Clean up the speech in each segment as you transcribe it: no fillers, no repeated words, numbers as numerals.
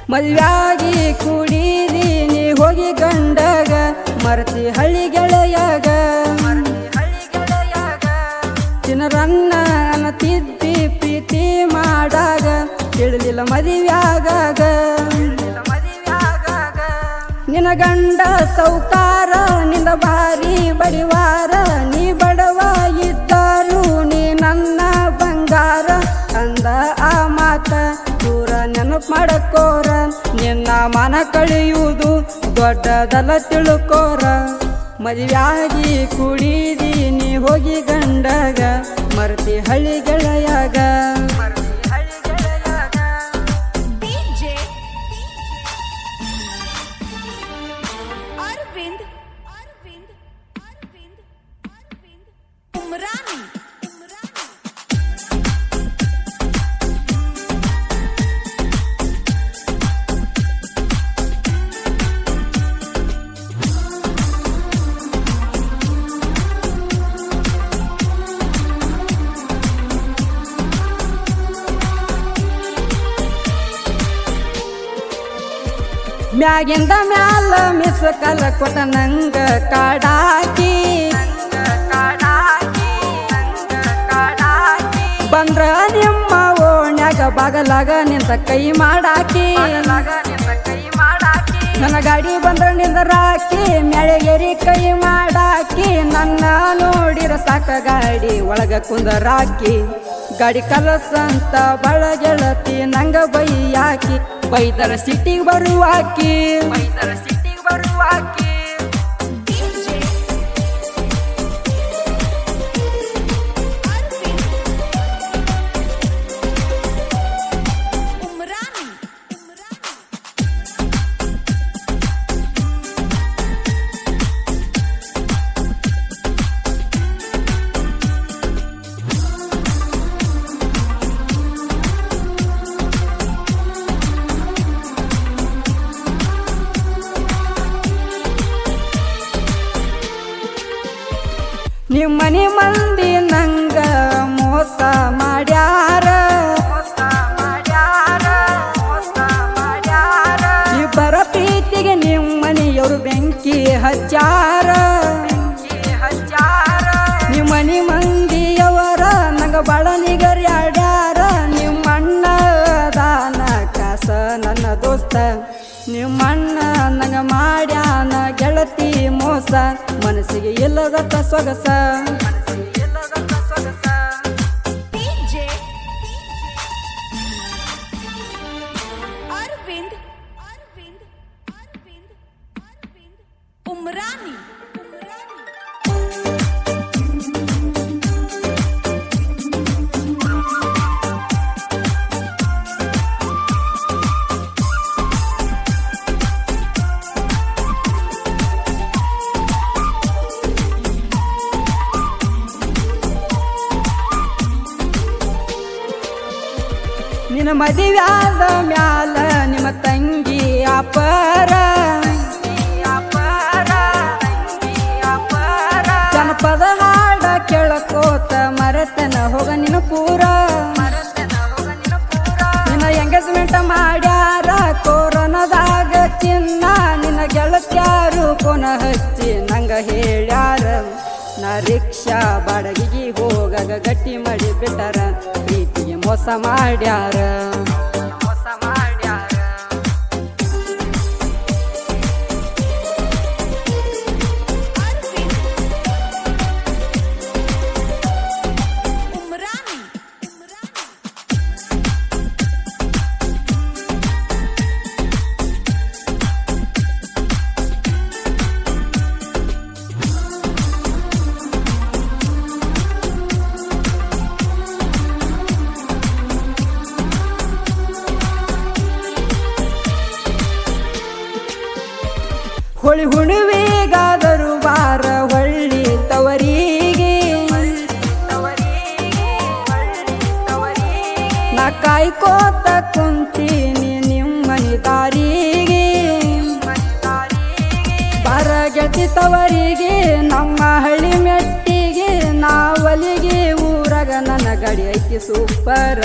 ಮದ್ವ್ಯಾಗಿ ಕುಡಿದೀನಿ ಹೋಗಿ ಗಂಡಗ ಮರತಿ ಹಳ್ಳಿ ಗೆಳೆಯಾಗ ಚಿನ್ನರನ್ನ ಅನ್ನತಿದ್ದಿ ಪ್ರೀತಿ ಮಾಡಾಗ ತಿಳಿದಿಲ್ಲ ಮದುವ್ಯಾಗಾಗ ನಿನ್ನ ಗಂಡ ಸೌಕಾರ ನಿನ್ನ ಭಾರಿ ಬಡಿವಾರ ನೀ ಬಡವ ಇದ್ದರು ನೀ ನನ್ನ ಬಂಗಾರ ಅಂದ ಆ ಮಾತ ದೂರ ನೆನಪು ಮಾಡಕೋರ ನಿನ್ನ ಮನ ಕಳೆಯುವುದು ದೊಡ್ಡದಲ್ಲ ತಿಳ್ಕೋರ ಮದುವ್ಯಾಗಿ ಕುಡಿದೀನಿ ಹೋಗಿ ಗಂಡಗ ಮರತಿ ಹಳ್ಳಿ ಗೆಳೆಯಾಗ ಮ್ಯಾಗಿಂದ ಮ್ಯಾಲ ಮಿಸ್ ಕಲ ಕೊಟ್ಟ ನಂಗ ಕಾಡಾಕಿ ಬಂದ್ರ ನಿಮ್ಮ ಓಣ್ಯಾಗ ಬಾಗಲಾಗ ನಿಂತ ಕೈ ಮಾಡಾಕಿ ನನ್ನ ಗಾಡಿ ಬಂದ್ರ ನಿಂದರಾಕಿ ಮ್ಯಾಳೆಗೇರಿ ಕೈ ಮಾಡಾಕಿ ನನ್ನ ನೋಡಿರ ಸಾಕ ಗಾಡಿ ಒಳಗ ಕುಂದರಾಕಿ ಗಾಡಿ ಕಲಸಂತ ಬಳ ಗೆಳತಿ ನಂಗ ಬೈಯಾಕಿ ಬೈದರ ಸಿಟಿಗೆ ಬರುವಾಕಿ ನಿಮ್ಮನಿ ಮಂದಿ ನಂಗ ಮೋಸ ಮಾಡ್ಯಾರ ಇಬ್ಬರ ಪ್ರೀತಿಗೆ ನಿಮ್ಮನಿಯವರು ಬೆಂಕಿ ಹಚ್ಚಾರ ನಿಮ್ಮನಿ ಮಂದಿಯವರ ನಂಗ ಬಾಳ ನಿಗರ್ಯಾಡ್ಯಾರ ನಿಮ್ಮಣ್ಣ ದಾನ ಕಾಸ ನನ್ನ ದೋಸ್ತ ನಿಮ್ಮಣ್ಣ ನಂಗ ಮಾಡ್ಯಾನ ಗೆಳತಿ ಮೋಸ ಮನಸ್ಸಿಗೆ ಇಲ್ಲದತ್ತ ಸೊಗಸ ನಿನ್ನ ಮದುವ್ಯಾದ ಮ್ಯಾಲ ನಿಮ್ಮ ತಂಗಿ ಅಪರ ಜನಪದ ಹಾಡ ಕೇಳಕೋತ ಮರೆತನ ಹೋಗ ನಿನ್ನ ಪೂರ ನಿನ್ನ ಎಂಗೇಜ್ಮೆಂಟ್ ಮಾಡ್ಯಾರ ಕೊರೋನಾದಾಗ ಚಿನ್ನ ನಿನ್ನ ಗೆಳತ್ಯಾರು ಕೊನ ಹಚ್ಚಿ ನಂಗ ಹೇಳ್ಯಾರ ನಾ ರಿಕ್ಷಾ ಬಾಡಗಿಗೆ ಹೋಗಾಗ ಗಟ್ಟಿ ಮಾಡಿ ಬಿಟ್ಟಾರ ಪ್ರೀತಿಗೆ ಮೋಸ ಮಾಡ್ಯಾರ ಹೋಳಿ ಹುಣ್ಣಿಮೆಗಾದರೂ ಬಾರ ಹೊಳ್ಳಿ ತವರಿಗೆ ನಾ ಕಾಯ್ಕೋತ ಕುಂತೀನಿ ನಿಮ್ಮನಿ ದಾರಿಗೆ ಬಾರ ಗೆಳತಿ ತವರಿಗೆ ನಮ್ಮ ಹಳ್ಳಿ ಮೆಟ್ಟಿಗೆ ನಾವಲಿಗೆ ಊರಾಗ ನನ್ನ ಗಾಡಿ ಐತಿ ಸೂಪರ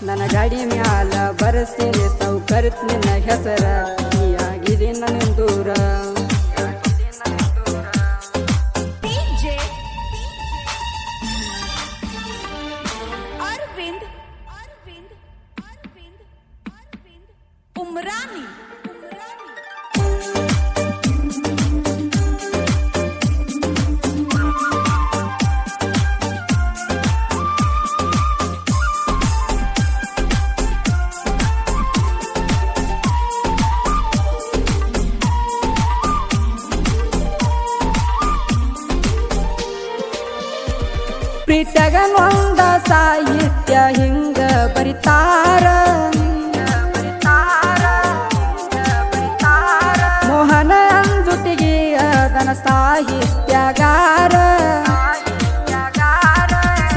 ನನ್ನ ಗಾಡಿ ಮ್ಯಾಲ ಬರಸ್ತೀನಿ ಸೌಕರ್ಯ ನಿನ್ನ ಹೆಸರ ನೀ ಆಗಿದೆ ನನ್ನ ದೂರ उमरानी ಪ್ರೀತ್ಯಾಗ ನೊಂದ ಸಾಹಿತ್ಯ ಹಿಂಗ ಬರಿತಾರ ಮೋಹನ ಅಂಜುಟಿಗೆ ಅದನ ಸಾಹಿತ್ಯಗಾರ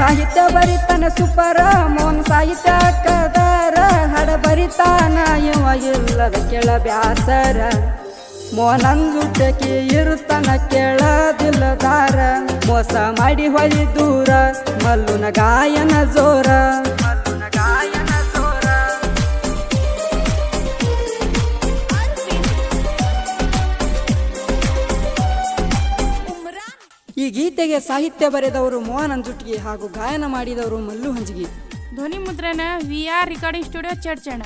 ಸಾಹಿತ್ಯ ಬರಿತಾನ ಸುಪರ ಮೋಹನ್ ಸಾಹಿತ್ಯ ಕದರ ಹಡ ಬರಿತಾನ ಇವ ಇಲ್ಲದ ಕೆಳ ಬ್ಯಾಸರ ಮೋಹನ್ ಅಂಜುಟಕ್ಕೆ ಇರುತ್ತಾನ ಕೇಳದಿಲ್ಲದಾರ ಮೋಸ ಮಾಡಿ ಹೊಳಿ ದೂರ ಮಲ್ಲುನ ಗಾಯನ ಜೋರ ಈ ಗೀತೆಗೆ ಸಾಹಿತ್ಯ ಬರೆದವರು ಮೋಹನ್ ಅಂಜುಟಿಗೆ ಹಾಗೂ ಗಾಯನ ಮಾಡಿದವರು ಮಲ್ಲು ಹಂಜಗಿ. ಧ್ವನಿ ಮುದ್ರಣ VR ರೆಕಾರ್ಡಿಂಗ್ ಸ್ಟುಡಿಯೋ ಚಡ್ಚಣ.